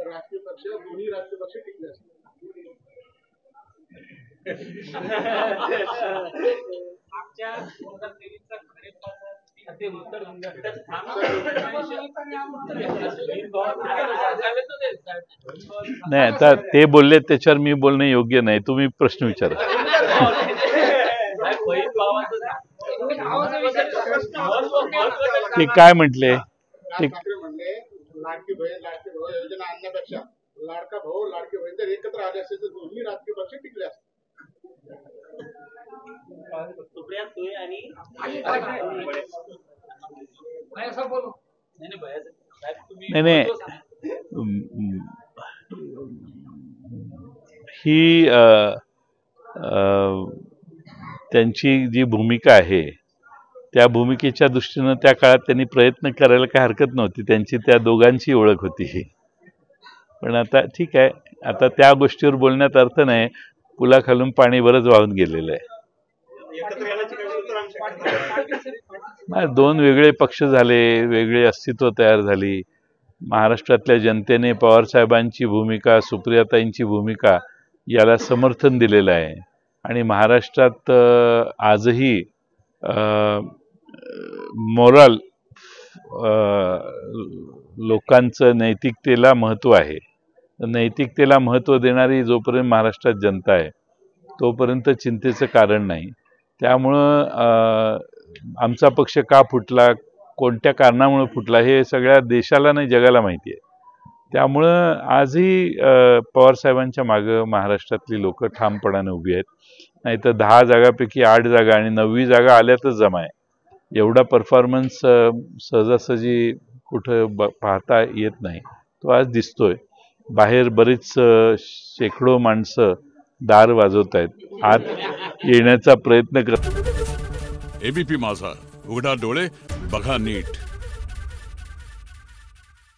राष्ट्रीय पक्ष दोन्ही राष्ट्रीय पक्ष टिकले असते। नाही, आता ते बोलले त्याच्यावर मी बोलणे योग्य नाही, तुम्ही प्रश्न विचारा। ते काय म्हटले? लाडकी बहीण लाडकी भाऊ योजना आणण्यापेक्षा लाडका भाऊ लाडकी बहीण जर एकत्र आले असते तर दोन्ही राजकीय पक्ष टिकले असते। नाही, ही त्यांची जी भूमिका आहे त्या भूमिकेच्या दृष्टीने त्या काळात त्यांनी प्रयत्न करायला काही हरकत नव्हती, त्यांची त्या दोघांची ओळख होती। पण आता ठीक आहे, आता त्या गोष्टीवर बोलण्यात अर्थ नाही, पुलाखालून पाणी बरंच वाहून गेलेलं आहे। दोन वेगळे पक्ष झाले, वेगळे अस्तित्व तयार झाली। महाराष्ट्रातल्या जनतेने पवार साहेबांची भूमिका, सुप्रियाताईंची भूमिका याला समर्थन दिलेलं आहे आणि महाराष्ट्रात आजही मोरल लोकांचं नैतिकतेला महत्त्व आहे। नैतिकतेला महत्त्व देणारी जोपर्यंत महाराष्ट्रात जनता आहे तोपर्यंत चिंतेचं कारण नाही। त्यामुळं आमचा पक्ष का फुटला, कोणत्या कारणामुळे फुटला हे सगळ्या देशाला नाही जगाला माहिती आहे। त्यामुळं आजही पवार साहेबांच्या मागं महाराष्ट्रातली लोक ठामपणाने उभी आहेत। नाहीतर 10 जागापैकी 8 जागा आणि 9वी जागा आल्यातच जमा आहे। एवढा परफॉर्मन्स सहजासहजी कुठं पाहता येत नाही, तो आज दिसतोय। बाहेर बरीच शेकडो माणसं दार वाजवत आहेत, आत येण्याचा प्रयत्न करतात। एबीपी माझा, उघडा डोळे बघा नीट।